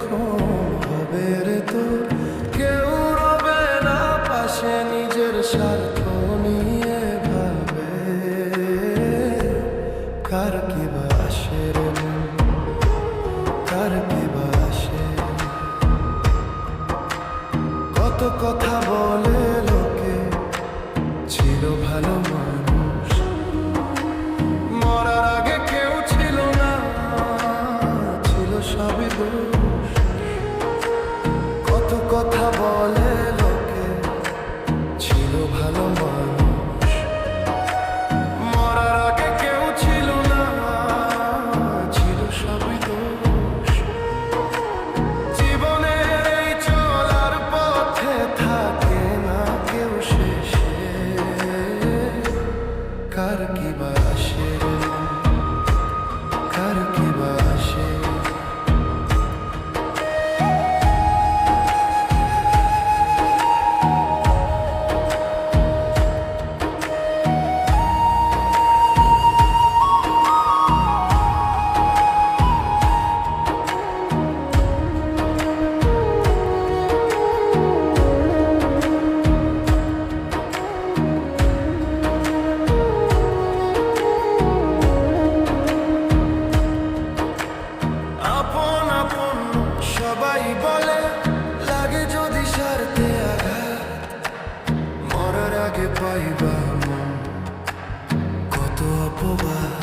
কখন হবে রে তোর? কেউ রবে না পাশে, নিজের স্বার্থ নিয়ে ভাবে। কার কি বা আসে রে মন, কার কি বা আসে? কত কথা বলে লোকে, ছিল ভালো মানুষ, মরার আগে কেউ ছিল না, ছিল সবই দোষ। কত কথা বলে লোকে, ছিল ভালো মানুষ, মরার আগে কেউ ছিল না, ছিল সবই দোষ। জীবনের এই চলার পথে থাকে না কেউ শেষে। কার কি বা আসে রে, কার কি বা আসে? আপন আপন সবাই বলে, লাগে যদি স্বার্থে আঘাত, মরার আগে পাইবা মন কত অপবাদ।